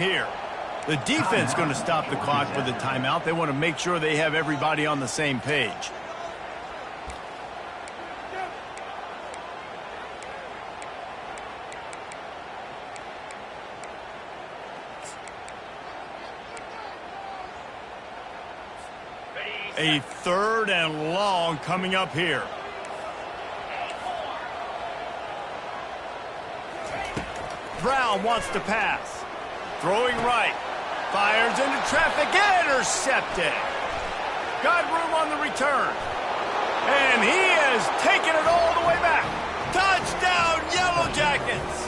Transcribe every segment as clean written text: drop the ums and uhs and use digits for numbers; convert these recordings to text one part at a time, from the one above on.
Here, the defense going to stop the clock with a timeout. They want to make sure they have everybody on the same page. A 3rd and long coming up here. Brown wants to pass. Throwing right. Fires into traffic. Intercepted. Got room on the return. And he has taken it all the way back. Touchdown, Yellow Jackets.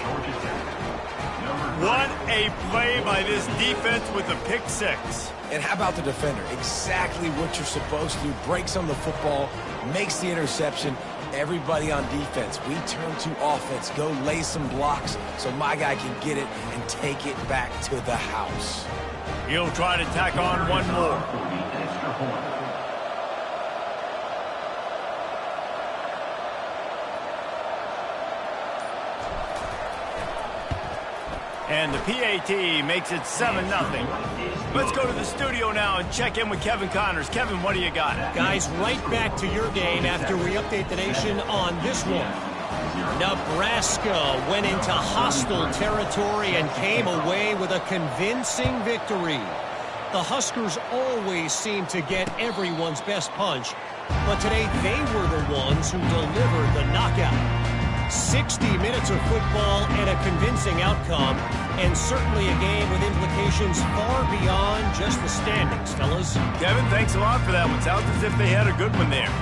What a play by this defense with a pick 6. And how about the defender? Exactly what you're supposed to do. Breaks on the football, makes the interception. Everybody on defense, we turn to offense. Go lay some blocks so my guy can get it and take it back to the house. He'll try to tack on one more. And the PAT makes it 7-0. Let's go to the studio now and check in with Kevin Connors. Kevin, what do you got? Guys, right back to your game after we update the nation on this one. Nebraska went into hostile territory and came away with a convincing victory. The Huskers always seem to get everyone's best punch, but today they were the ones who delivered the knockout. 60 minutes of football and a convincing outcome, and certainly a game with implications far beyond just the standings, fellas. Kevin, thanks a lot for that one. Sounds as if they had a good one there.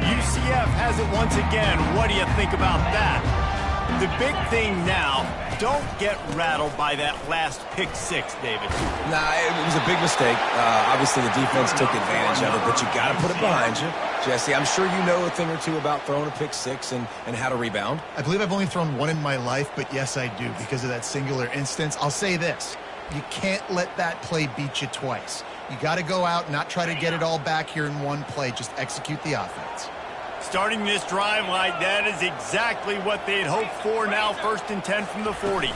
UCF has it once again. What do you think about that? The big thing now, don't get rattled by that last pick 6, David. Nah, it was a big mistake. Obviously, the defense took advantage of it, but you got to put it behind you. Jesse, I'm sure you know a thing or two about throwing a pick 6 and how to rebound. I believe I've only thrown one in my life, but yes, I do because of that singular instance. I'll say this. You can't let that play beat you twice. You got to go out and not try to get it all back here in one play. Just execute the offense. Starting this drive like that is exactly what they'd hoped for. Now 1st and 10 from the 40.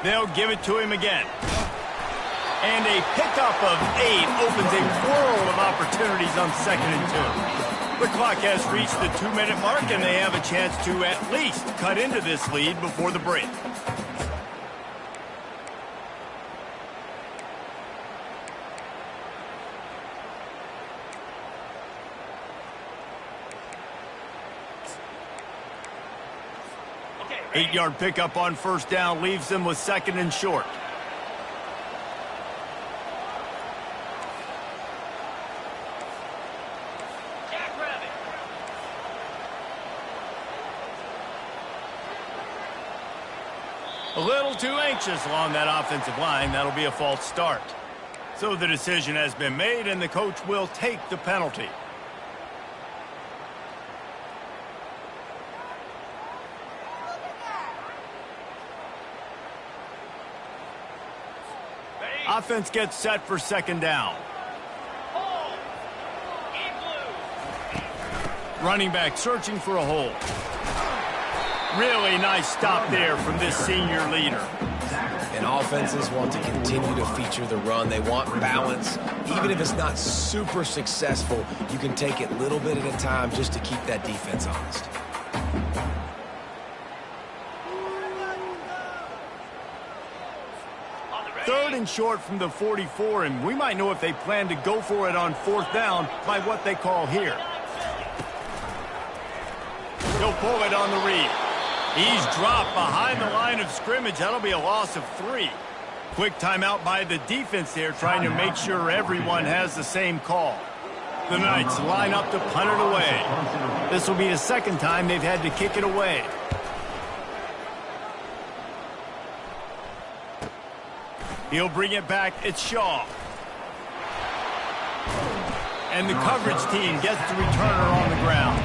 They'll give it to him again. And a pickup of 8 opens a world of opportunities on 2nd and 2. The clock has reached the 2-minute mark, and they have a chance to at least cut into this lead before the break. Okay. 8-yard pickup on 1st down leaves them with 2nd and short. A little too anxious along that offensive line. That'll be a false start. So the decision has been made, and the coach will take the penalty. Offense gets set for 2nd down. Running back searching for a hole. Really nice stop there from this senior leader. And offenses want to continue to feature the run. They want balance. Even if it's not super successful, you can take it little bit at a time just to keep that defense honest. Third and short from the 44, and we might know if they plan to go for it on 4th down by what they call here. He'll pull it on the read. He's dropped behind the line of scrimmage. That'll be a loss of 3. Quick timeout by the defense there, trying to make sure everyone has the same call. The Knights line up to punt it away. This will be the 2nd time they've had to kick it away. He'll bring it back. It's Shaw. And the coverage team gets the returner on the ground.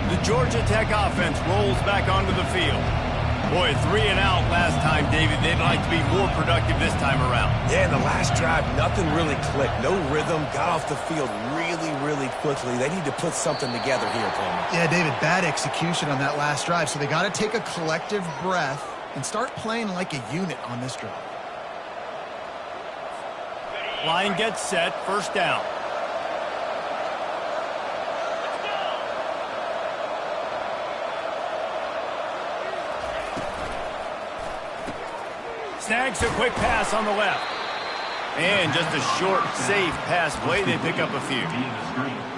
The Georgia Tech offense rolls back onto the field. Boy, 3 and out last time, David. They'd like to be more productive this time around. Yeah, in the last drive, nothing really clicked. No rhythm, got off the field really quickly. They need to put something together here, Coleman. Yeah, David, bad execution on that last drive, so they got to take a collective breath and start playing like a unit on this drive. Line gets set, first down. Snags a quick pass on the left. And just a short, safe pass play. They pick up a few.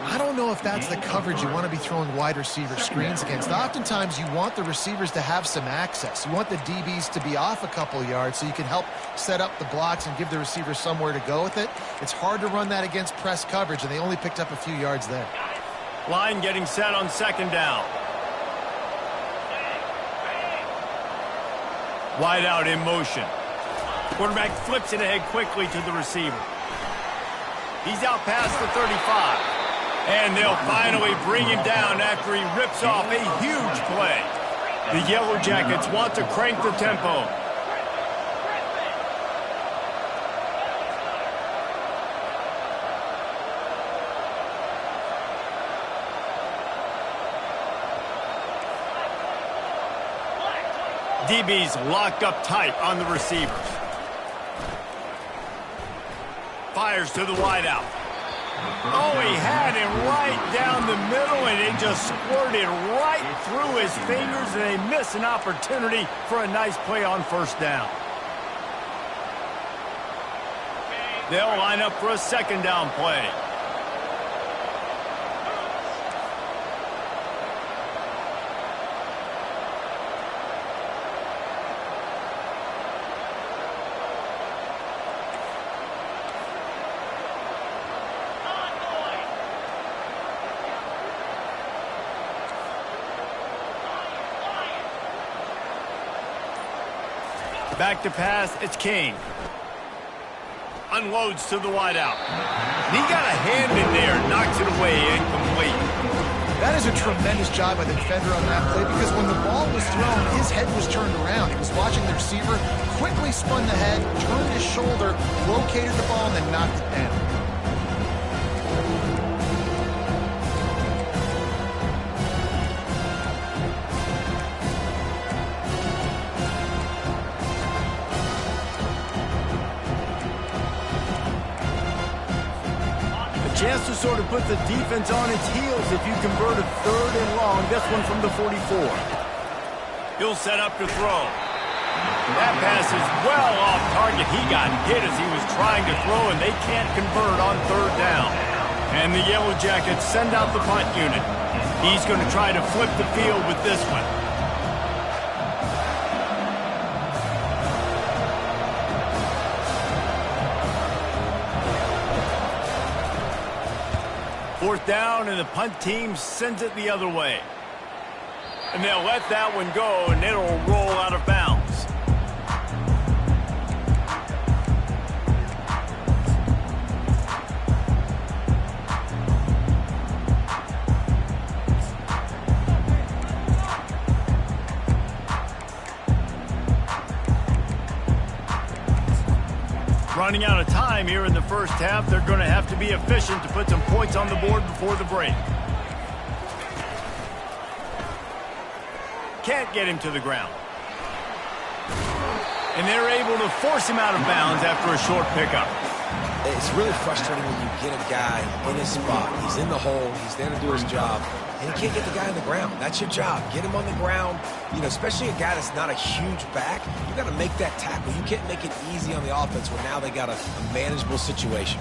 I don't know if that's the coverage you want to be throwing wide receiver screens against. Oftentimes, you want the receivers to have some access. You want the DBs to be off a couple yards so you can help set up the blocks and give the receivers somewhere to go with it. It's hard to run that against press coverage, and they only picked up a few yards there. Line getting set on second down. Wide out in motion. Quarterback flips it ahead quickly to the receiver. He's out past the 35. And they'll finally bring him down after he rips off a huge play. The Yellow Jackets want to crank the tempo. DB's locked up tight on the receivers. Fires to the wideout. Oh, he had him right down the middle, and it just squirted right through his fingers, and they miss an opportunity for a nice play on first down. They'll line up for a second down play. Back to pass, it's King. Unloads to the wideout. He got a hand in there, knocks it away, incomplete. That is a tremendous job by the defender on that play because when the ball was thrown, his head was turned around. He was watching the receiver, quickly spun the head, turned his shoulder, located the ball, and then knocked it down. Chance to sort of put the defense on its heels if you convert a third and long. This one from the 44. He'll set up to throw. That pass is well off target. He got hit as he was trying to throw, and they can't convert on third down. And the Yellow Jackets send out the punt unit. He's going to try to flip the field with this one. Fourth down, and the punt team sends it the other way. And they'll let that one go, and it'll roll out of bounds. Running out of time here in the first half. They're going to have to be efficient to put some points on the board before the break. Can't get him to the ground. And they're able to force him out of bounds after a short pickup. It's really frustrating when you get a guy in his spot. He's in the hole. He's there to do his job. And you can't get the guy on the ground. That's your job. Get him on the ground. You know, especially a guy that's not a huge back. You got to make that tackle. You can't make it easy on the offense when now they got a manageable situation.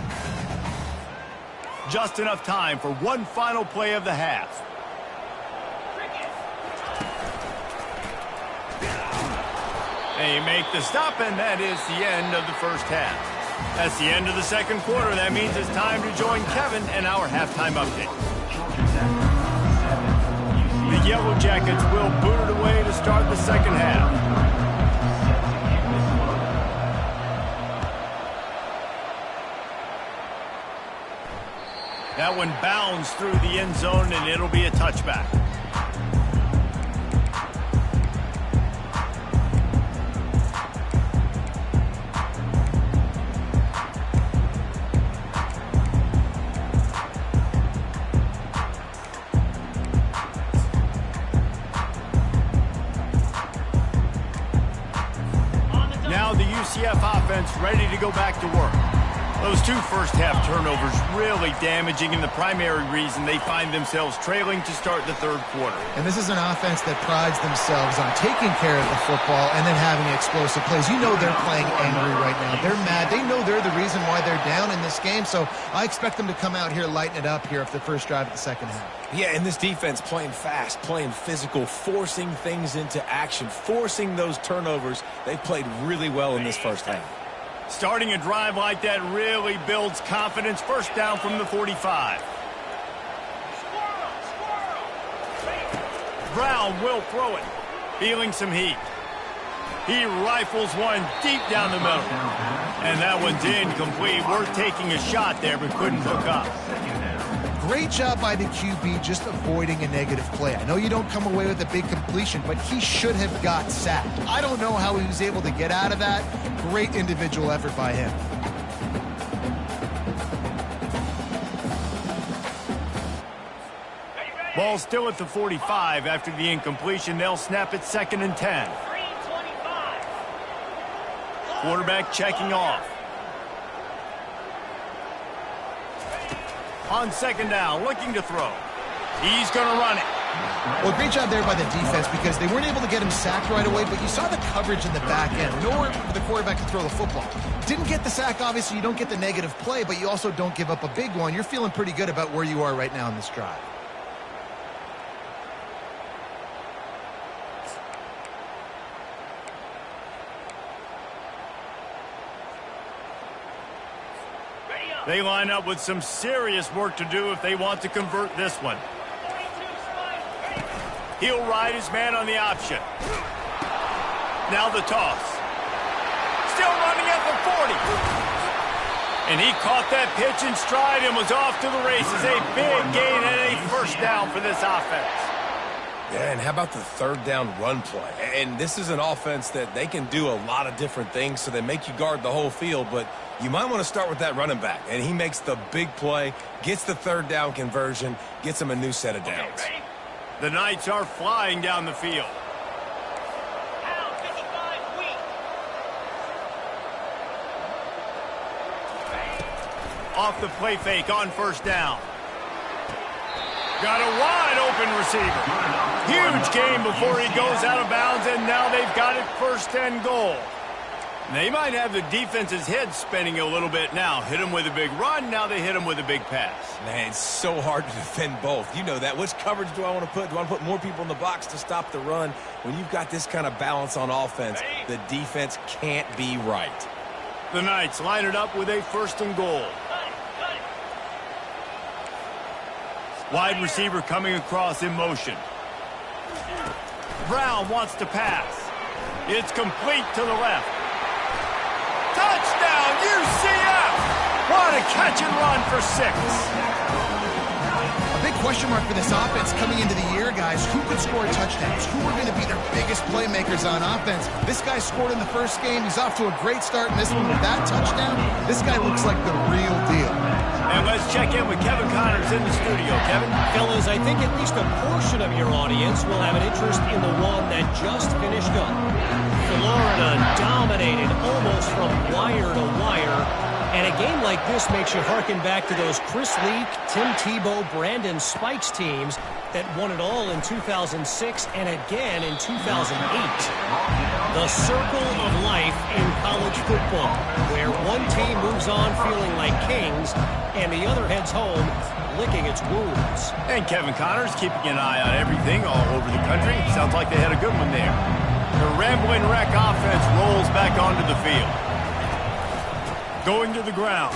Just enough time for one final play of the half. They make the stop, and that is the end of the first half. That's the end of the second quarter. That means it's time to join Kevin and our halftime update. The Yellow Jackets will boot it away to start the second half. That one bounds through the end zone, and it'll be a touchback. ready to go back to work. Those two first-half turnovers really damaging and the primary reason they find themselves trailing to start the third quarter. And this is an offense that prides themselves on taking care of the football and then having explosive plays. You know they're playing angry right now. They're mad. They know they're the reason why they're down in this game, so I expect them to come out here, lighten it up here after the first drive of the second half. Yeah, and this defense playing fast, playing physical, forcing things into action, forcing those turnovers. They played really well in this first half. Starting a drive like that really builds confidence. First down from the 45. Brown will throw it. Feeling some heat. He rifles one deep down the middle. And that one's incomplete. Worth taking a shot there, but couldn't hook up. Great job by the QB just avoiding a negative play. I know you don't come away with a big completion, but he should have got sacked. I don't know how he was able to get out of that. Great individual effort by him. Ball still at the 45 after the incompletion. They'll snap it 2nd and 10. Quarterback checking off. On 2nd down, looking to throw. He's going to run it. Well, great job there by the defense because they weren't able to get him sacked right away, but you saw the coverage in the back end. Nowhere for the quarterback to throw the football. Didn't get the sack, obviously. You don't get the negative play, but you also don't give up a big one. You're feeling pretty good about where you are right now in this drive. They line up with some serious work to do if they want to convert this one. He'll ride his man on the option. Now the toss. Still running at the 40. And he caught that pitch in stride and was off to the races. A big gain and a first down for this offense. Yeah, and how about the third down run play? And this is an offense that they can do a lot of different things, so they make you guard the whole field, but you might want to start with that running back. And he makes the big play, gets the third down conversion, gets him a new set of downs. The Knights are flying down the field. Off the play fake on first down. Got a wide open receiver. Huge gain before he goes out of bounds, and now they've got it 1st and goal. They might have the defense's head spinning a little bit now. Hit him with a big run, now they hit him with a big pass. Man, it's so hard to defend both. You know that. Which coverage do I want to put? Do I want to put more people in the box to stop the run? When you've got this kind of balance on offense, the defense can't be right. The Knights line it up with a 1st and goal. Wide receiver coming across in motion. Brown wants to pass. It's complete to the left. Touchdown, UCF! What a catch and run for 6. A big question mark for this offense coming into the year, guys. Who could score touchdowns? Who are going to be their biggest playmakers on offense? This guy scored in the first game. He's off to a great start in this one with that touchdown. This guy looks like the real deal. And let's check in with Kevin Connors in the studio. Kevin? Fellas, I think at least a portion of your audience will have an interest in the one that just finished up. Florida dominated almost from wire to wire. And a game like this makes you harken back to those Chris Leak, Tim Tebow, Brandon Spikes teams that won it all in 2006 and again in 2008. The circle of life in college football, where one team moves on feeling like kings and the other heads home licking its wounds. And Kevin Connors keeping an eye on everything all over the country. Sounds like they had a good one there. The Rambling Wreck offense rolls back onto the field. Going to the ground.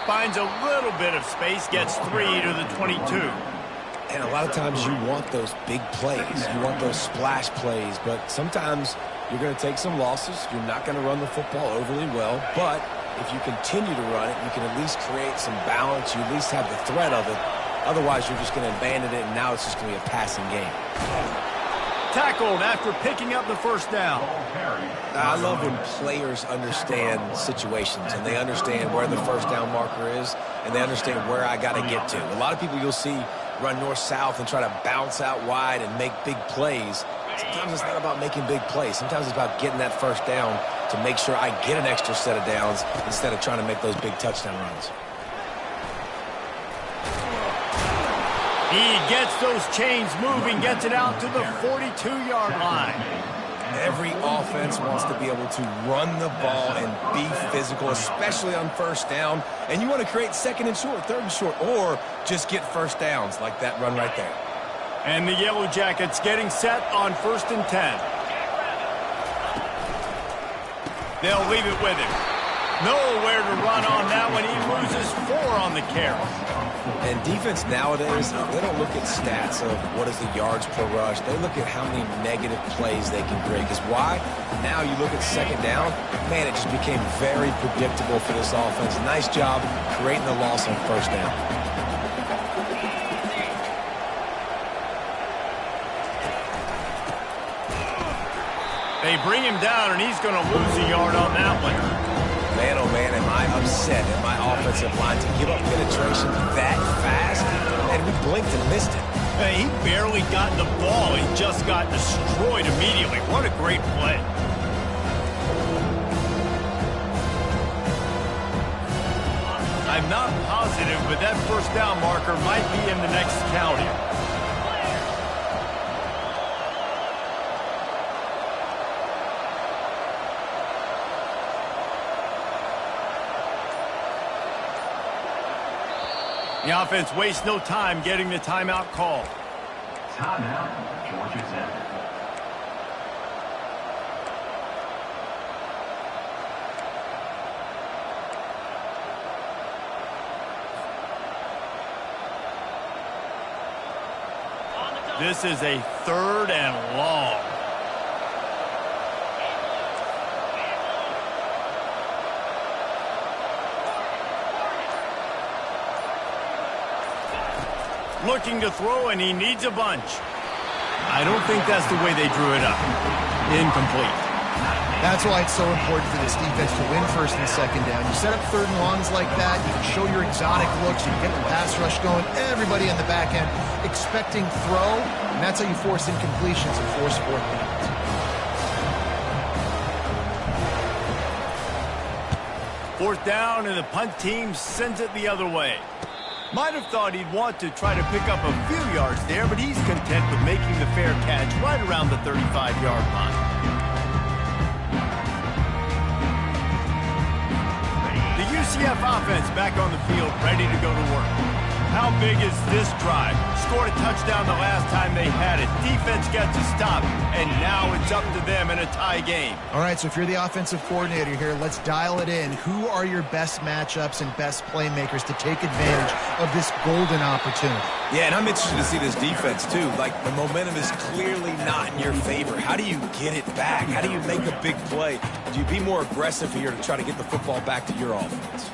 Finds a little bit of space, gets 3 to the 22. And a lot of times you want those big plays. You want those splash plays, but sometimes you're going to take some losses. You're not going to run the football overly well, but if you continue to run it, you can at least create some balance. You at least have the threat of it. Otherwise, you're just going to abandon it, and now it's just going to be a passing game. Tackled after picking up the first down. I love when players understand situations and they understand where the first down marker is and they understand where I got to get to. A lot of people you'll see run north-south and try to bounce out wide and make big plays. Sometimes it's not about making big plays. Sometimes it's about getting that first down to make sure I get an extra set of downs instead of trying to make those big touchdown runs. He gets those chains moving, gets it out to the 42-yard line. Every offense wants to be able to run the ball and be physical, especially on first down. And you want to create second and short, third and short, or just get first downs like that run right there. And the Yellow Jackets getting set on 1st and 10. They'll leave it with him. Nowhere to run on that one. He loses 4 on the carry. And defense nowadays, they don't look at stats of what is the yards per rush. They look at how many negative plays they can create. Because why? Now you look at second down, man, it just became very predictable for this offense. Nice job creating the loss on first down. They bring him down, and he's going to lose a yard on that one. Man, oh man, am I upset at my offensive line to give up penetration that fast? And we blinked and missed it. Hey, he barely got the ball. He just got destroyed immediately. What a great play. I'm not positive, but that first down marker might be in the next count here. The offense wastes no time getting the timeout call. Timeout, Georgia Tech. This is a 3rd and long. Looking to throw, and he needs a bunch. I don't think that's the way they drew it up. Incomplete. That's why it's so important for this defense to win 1st and 2nd down. You set up 3rd and longs like that, you can show your exotic looks, you can get the pass rush going, everybody on the back end expecting throw, and that's how you force incompletions and force 4th downs. Fourth down, and the punt team sends it the other way. Might have thought he'd want to try to pick up a few yards there, but he's content with making the fair catch right around the 35-yard line. The UCF offense back on the field, ready to go to work. How big is this drive? Scored a touchdown the last time they had it. Defense gets a stop, and now it's up to them in a tie game. All right, so if you're the offensive coordinator here, let's dial it in. Who are your best matchups and best playmakers to take advantage of this golden opportunity? Yeah, and I'm interested to see this defense, too. Like, the momentum is clearly not in your favor. How do you get it back? How do you make a big play? Do you be more aggressive here to try to get the football back to your offense?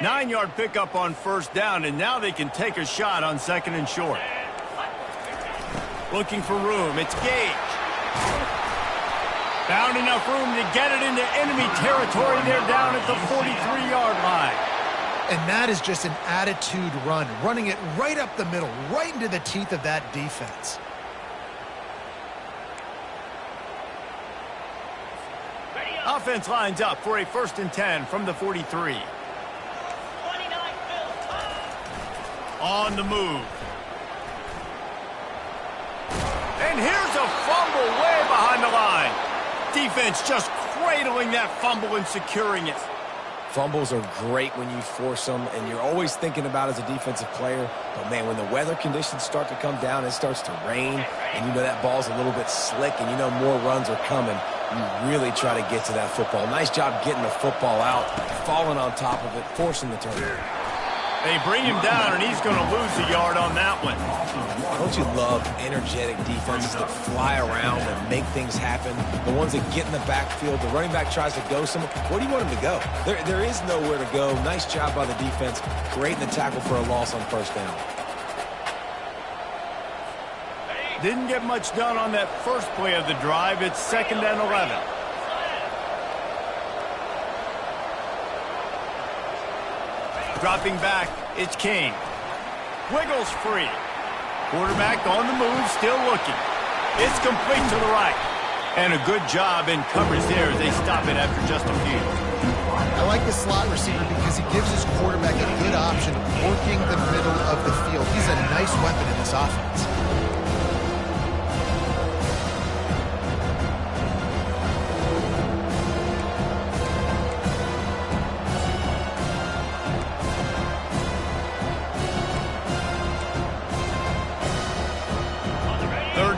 Nine-yard pickup on first down, and now they can take a shot on 2nd and short. Looking for room. It's Gage. Found enough room to get it into enemy territory. They're down at the 43-yard line. And that is just an attitude run, running it right up the middle, right into the teeth of that defense. Offense lines up for a 1st and 10 from the 43. On the move. And here's a fumble way behind the line. Defense just cradling that fumble and securing it. Fumbles are great when you force them, and you're always thinking about as a defensive player. But, man, when the weather conditions start to come down, it starts to rain, and you know that ball's a little bit slick, and you know more runs are coming. You really try to get to that football. Nice job getting the football out, falling on top of it, forcing the turnover. They bring him down, and he's going to lose a yard on that one. Don't you love energetic defenses that fly around and make things happen? The ones that get in the backfield, the running back tries to go somewhere. Where do you want him to go? There is nowhere to go. Nice job by the defense. Great in the tackle for a loss on first down. Didn't get much done on that first play of the drive. It's 2nd and 11. Dropping back, it's King. Wiggles free. Quarterback on the move, still looking. It's complete to the right. And a good job in coverage there as they stop it after just a few. I like the slot receiver because he gives his quarterback a good option of working the middle of the field. He's a nice weapon in this offense.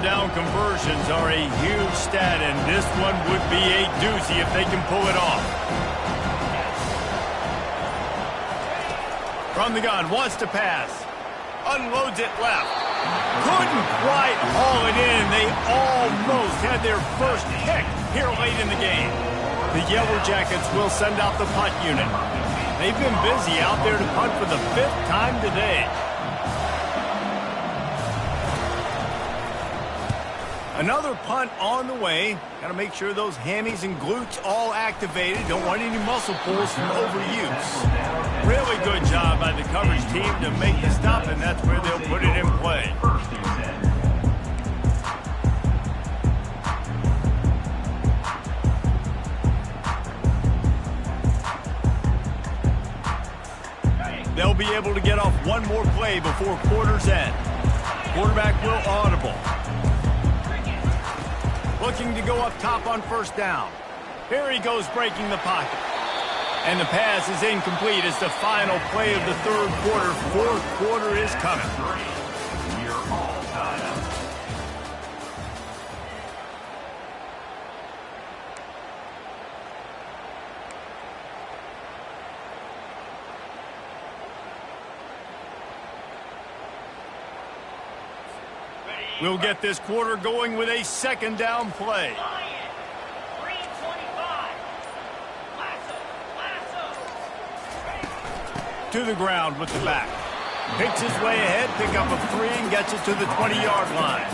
Down conversions are a huge stat, and this one would be a doozy if they can pull it off. From the gun, wants to pass. Unloads it left. Couldn't quite haul it in. They almost had their first pick here late in the game. The Yellow Jackets will send out the punt unit. They've been busy out there to punt for the 5th time today. Another punt on the way. Got to make sure those hammies and glutes all activated. Don't want any muscle pulls from overuse. Really good job by the coverage team to make the stop, and that's where they'll put it in play. They'll be able to get off one more play before quarter's end. Quarterback will audible. Looking to go up top on first down. Here he goes breaking the pocket. And the pass is incomplete as the final play of the 3rd quarter. 4th quarter is coming. We're all tied up. We'll get this quarter going with a 2nd down play. To the ground with the back. Picks his way ahead, pick up a 3, and gets it to the 20-yard line.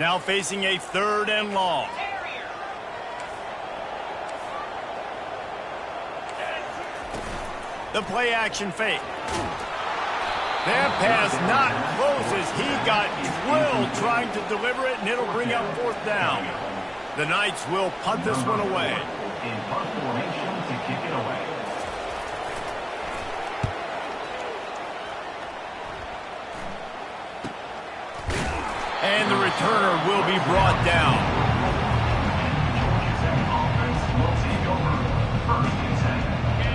Now facing a 3rd and long. The play action fake. That pass not close as he got drilled trying to deliver it, and it'll bring up 4th down. The Knights will punt this one away. In punt formation to kick it away. And the returner will be brought down.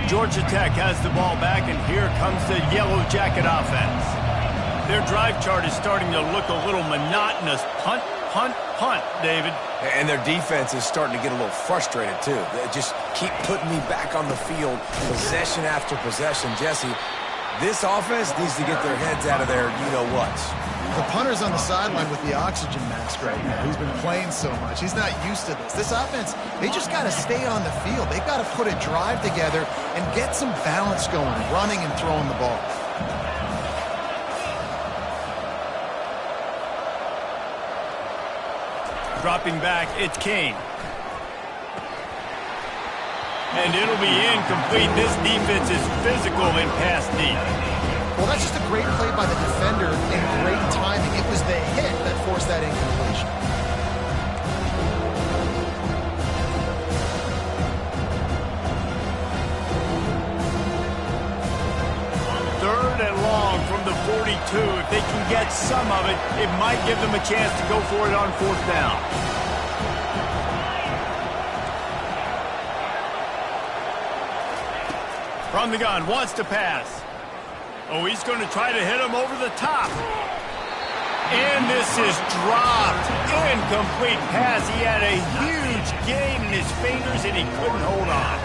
Georgia Tech has the ball back, and here comes the Yellow Jacket offense. Their drive chart is starting to look a little monotonous. Punt, punt, punt, David. And their defense is starting to get a little frustrated, too. They just keep putting me back on the field, possession after possession. Jesse, this offense needs to get their heads out of their you-know-whats. The punter's on the sideline with the oxygen mask right now. He's been playing so much. He's not used to this. This offense, they just got to stay on the field. They've got to put a drive together and get some balance going, running and throwing the ball. Dropping back, it's King. And it'll be incomplete. This defense is physical and pass deep. Well, that's just a great play by the defender and great timing. It was the hit that forced that incompletion. Third and long from the 42. If they can get some of it, it might give them a chance to go for it on 4th down. From the gun, wants to pass. Oh, he's going to try to hit him over the top. And this is dropped. Incomplete pass. He had a huge gain in his fingers, and he couldn't hold on.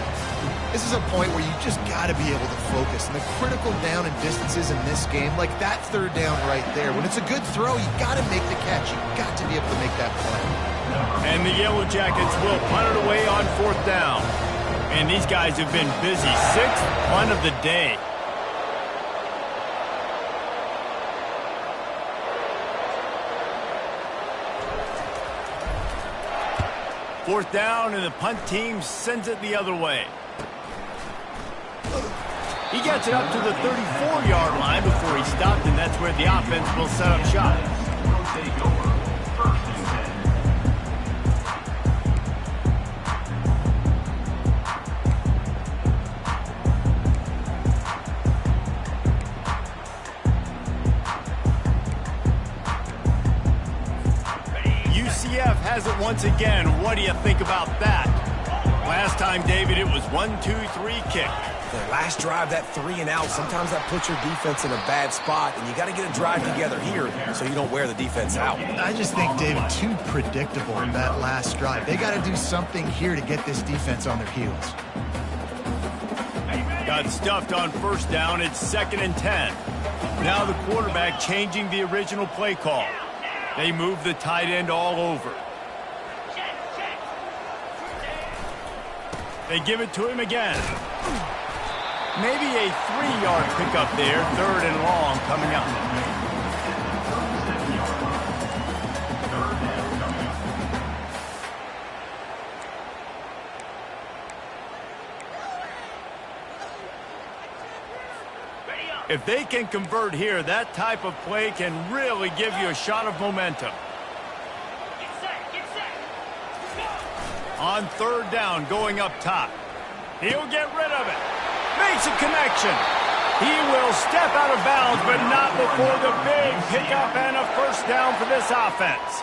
This is a point where you just got to be able to focus. And the critical down and distances in this game, like that 3rd down right there, when it's a good throw, you got to make the catch. You got to be able to make that play. And the Yellow Jackets will punt it away on 4th down. And these guys have been busy. 6th punt of the day. 4th down, and the punt team sends it the other way. He gets it up to the 34-yard line before he stopped, and that's where the offense will set up shop. Will take over. 1st and 10. UCF has it once again. What do you think about that? Last time, David, it was 1-2-3 kick. Their last drive, that 3 and out, sometimes that puts your defense in a bad spot, and you got to get a drive together here so you don't wear the defense out. I just think, David, too predictable in that last drive. They got to do something here to get this defense on their heels. Got stuffed on 1st down. It's 2nd and 10. Now the quarterback changing the original play call. They move the tight end all over. They give it to him again. Maybe a 3-yard pickup there. 3rd and long coming up. If they can convert here, that type of play can really give you a shot of momentum. On 3rd down, going up top. He'll get rid of it. Makes a connection. He will step out of bounds, but not before the big pickup and a 1st down for this offense.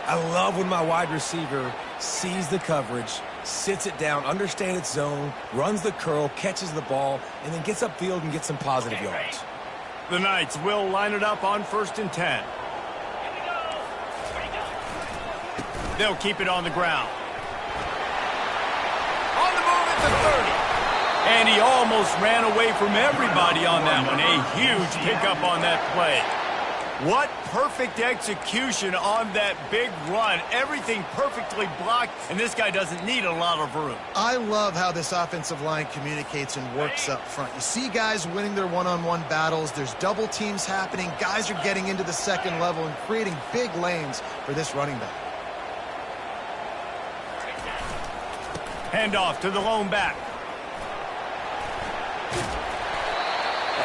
I love when my wide receiver sees the coverage, sits it down, understands its zone, runs the curl, catches the ball, and then gets upfield and gets some positive yards. The Knights will line it up on 1st and 10. They'll keep it on the ground. On the move at the 30. And he almost ran away from everybody on that one. A huge pickup on that play. What perfect execution on that big run. Everything perfectly blocked, and this guy doesn't need a lot of room. I love how this offensive line communicates and works up front. You see guys winning their one-on-one battles. There's double teams happening. Guys are getting into the 2nd level and creating big lanes for this running back. Hand off to the lone back.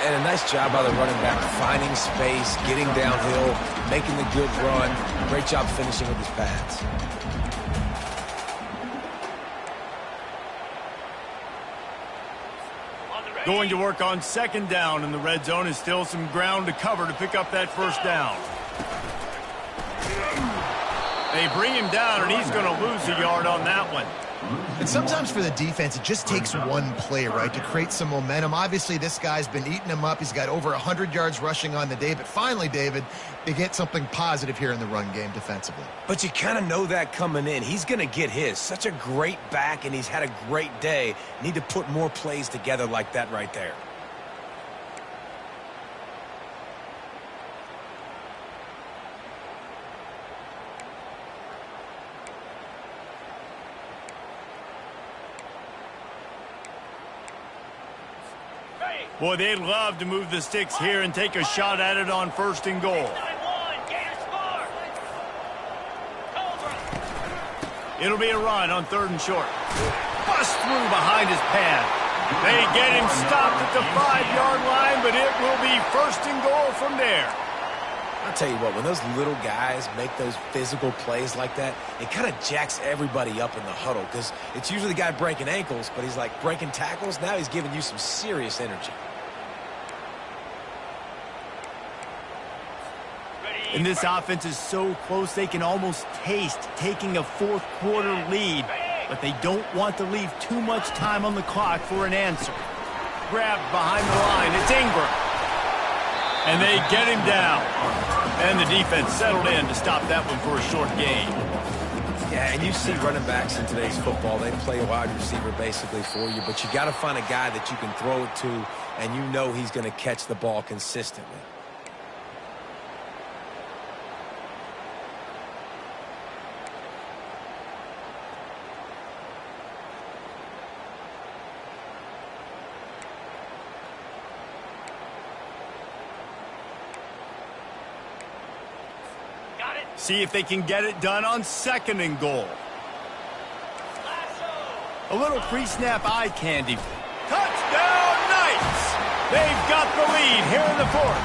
And a nice job by the running back, finding space, getting downhill, making the good run. Great job finishing with his pads. Going to work on 2nd down, and the red zone is still some ground to cover to pick up that 1st down. They bring him down, and he's going to lose a yard on that one. And sometimes for the defense, it just takes one play, right, to create some momentum. Obviously, this guy's been eating him up. He's got over 100 yards rushing on the day. But finally, David, they get something positive here in the run game defensively. But you kind of know that coming in. He's going to get his. Such a great back, and he's had a great day. Need to put more plays together like that right there. Boy, they'd love to move the sticks here and take a shot at it on 1st and goal. It'll be a run on 3rd and short. Bust through behind his pad. They get him stopped at the 5-yard line, but it will be 1st and goal from there. I'll tell you what, when those little guys make those physical plays like that, it kind of jacks everybody up in the huddle because it's usually the guy breaking ankles, but he's like breaking tackles. Now he's giving you some serious energy. And this offense is so close they can almost taste taking a 4th quarter lead, but they don't want to leave too much time on the clock for an answer. Grabbed behind the line, it's Ingram. And they get him down. And the defense settled in to stop that one for a short gain. Yeah, and you see running backs in today's football, they play a wide receiver basically for you, but you got to find a guy that you can throw it to, and you know he's going to catch the ball consistently. See if they can get it done on 2nd and goal. A little pre-snap eye candy. Touchdown Knights! They've got the lead here in the fourth.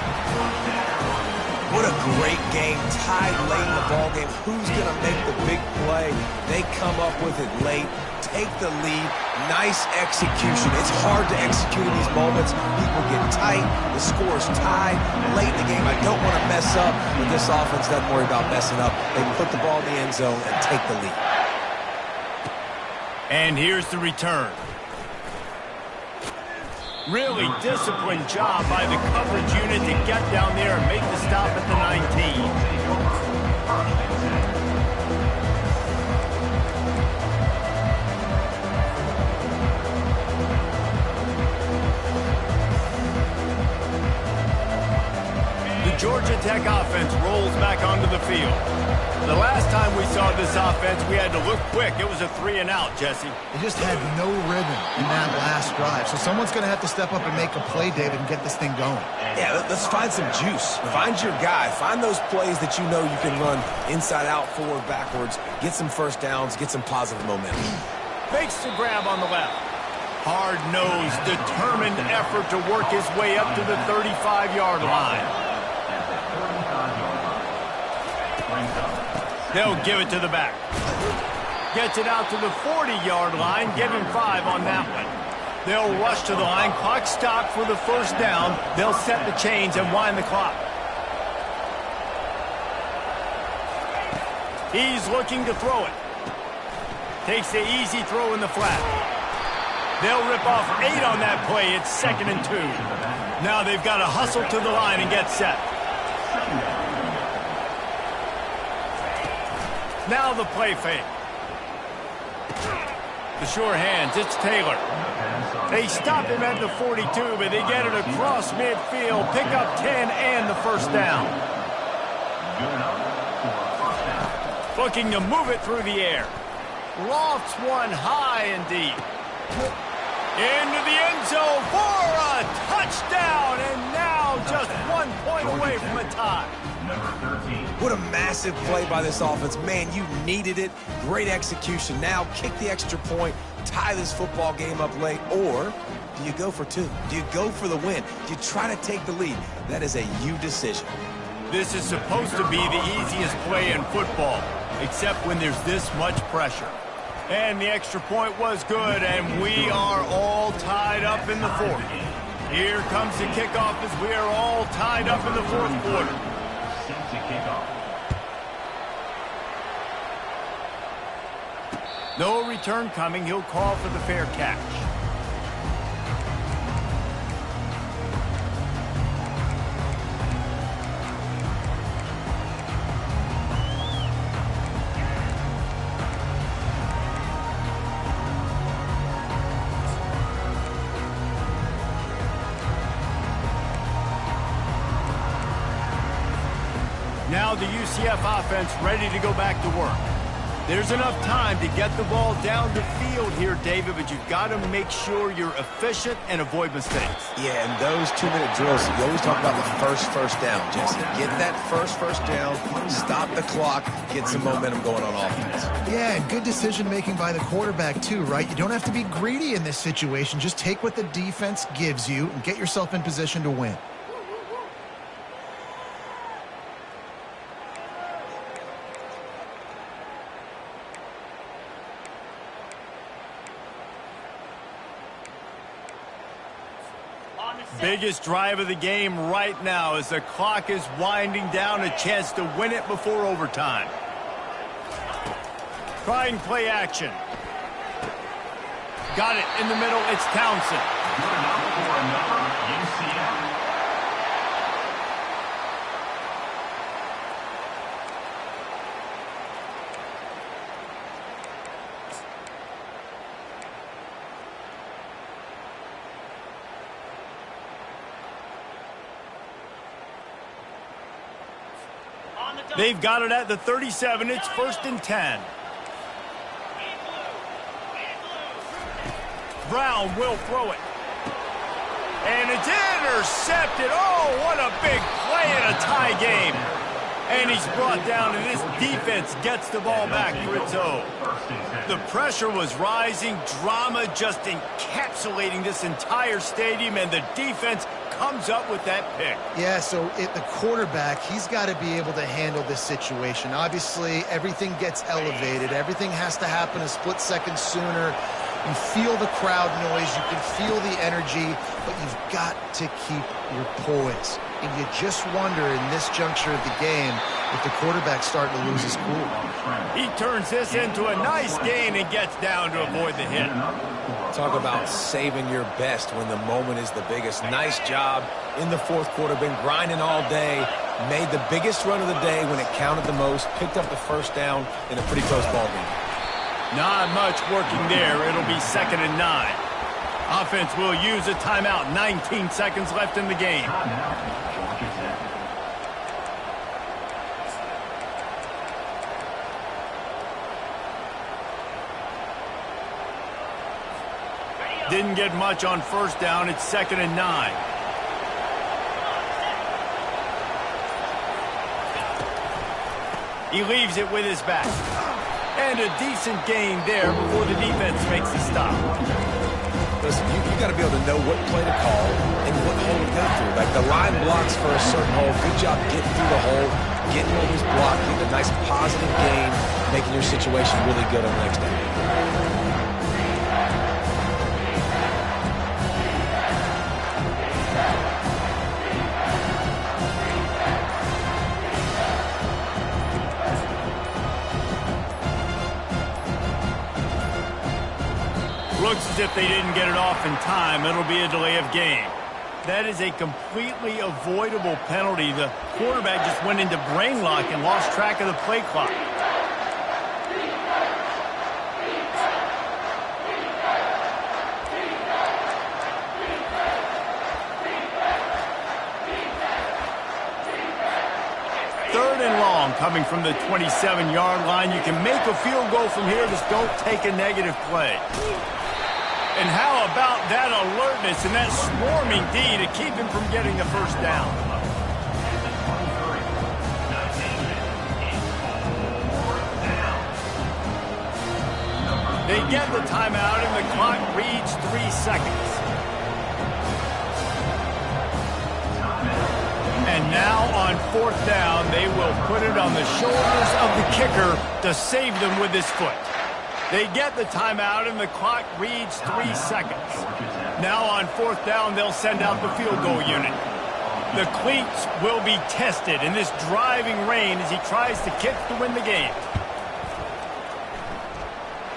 What a great game, tied late in the ballgame. Who's going to make the big play? They come up with it late, take the lead. Nice execution. It's hard to execute in these moments. People get tight. The score's tied late in the game. I don't want to mess up, but this offense doesn't worry about messing up. They put the ball in the end zone and take the lead. And here's the return. Really disciplined job by the coverage unit to get down there and make the stop at the 19. The Georgia Tech offense rolls back onto the field. The last time we saw this offense, we had to look quick. It was a 3-and-out, Jesse. They just had no rhythm in that last drive. So someone's going to have to step up and make a play, David, and get this thing going. Yeah, let's find some juice. Find your guy. Find those plays that you know you can run inside out, forward, backwards. Get some first downs. Get some positive momentum. Fakes the grab on the left. Hard-nosed, determined effort to work his way up to the 35-yard line. They'll give it to the back. Gets it out to the 40-yard line. Give him 5 on that one. They'll rush to the line. Clock stopped for the first down. They'll set the chains and wind the clock. He's looking to throw it. Takes the easy throw in the flat. They'll rip off 8 on that play. It's 2nd and 2. Now they've got to hustle to the line and get set. Now the play fake. The sure hands, it's Taylor. They stop him at the 42, but they get it across midfield. Pick up 10 and the first down. Looking to move it through the air. Lofts one high and deep. Into the end zone for a touchdown, and now just 1 point away from a tie. What a massive play by this offense. Man, you needed it. Great execution. Now kick the extra point, tie this football game up late, or do you go for 2? Do you go for the win? Do you try to take the lead? That is a you decision. This is supposed to be the easiest play in football, except when there's this much pressure. And the extra point was good, and we are all tied up in the fourth. Here comes the kickoff as we are all tied up in the fourth quarter. No return coming. He'll call for the fair catch. Now the UCF offense ready to go back to work. There's enough time to get the ball down the field here, David, but you've got to make sure you're efficient and avoid mistakes. Yeah, and those 2-minute drills, you always talk about the first down, Jesse. Get that first down, stop the clock, get some momentum going on offense. Yeah, and good decision-making by the quarterback, too, right? You don't have to be greedy in this situation. Just take what the defense gives you and get yourself in position to win. Biggest drive of the game right now as the clock is winding down, a chance to win it before overtime. Try and play action. Got it in the middle, it's Townsend. Good enough for another UCF. They've got it at the 37. It's 1st and 10. Brown will throw it. And it's intercepted. Oh, what a big play in a tie game. And he's brought down, and this defense gets the ball back for its own. The pressure was rising, drama just encapsulating this entire stadium, and the defense comes up with that pick. Yeah, so the quarterback, he's got to be able to handle this situation. Obviously, everything gets elevated. Everything has to happen a split second sooner. You feel the crowd noise. You can feel the energy, but you've got to keep your poise. And you just wonder in this juncture of the game if the quarterback's starting to lose his cool. He turns this into a nice gain and gets down to avoid the hit. Talk about saving your best when the moment is the biggest. Nice job in the fourth quarter. Been grinding all day. Made the biggest run of the day when it counted the most. Picked up the first down in a pretty close ball game. Not much working there. It'll be 2nd and 9. Offense will use a timeout. 19 seconds left in the game. Didn't get much on first down. It's 2nd and 9. He leaves it with his back. And a decent gain there before the defense makes the stop. Listen, you got to be able to know what play to call and what hole to go through. Like the line blocks for a certain hole. Good job getting through the hole, getting over his block, getting a nice positive gain, making your situation really good on the next down. Looks as if they didn't get it off in time. It'll be a delay of game. That is a completely avoidable penalty. The quarterback just went into brain lock and lost track of the play clock. Third and long coming from the 27-yard line. You can make a field goal from here. Just don't take a negative play. And how about that alertness and that swarming D to keep him from getting the first down? They get the timeout and the clock reads 3 seconds. And now on 4th down, they will put it on the shoulders of the kicker to save them with his foot. They get the timeout, and the clock reads 3 seconds. Now on 4th down, they'll send out the field goal unit. The cleats will be tested in this driving rain as he tries to kick to win the game.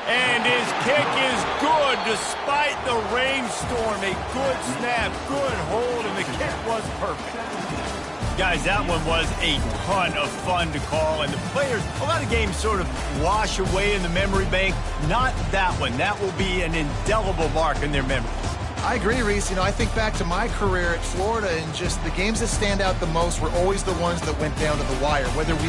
And his kick is good despite the rainstorm. A good snap, good hold, and the kick was perfect. Guys, that one was a ton of fun to call, and the players, a lot of games sort of wash away in the memory bank. Not that one. That will be an indelible mark in their memories. I agree, Reese. I think back to my career at Florida, and just the games that stand out the most were always the ones that went down to the wire, whether we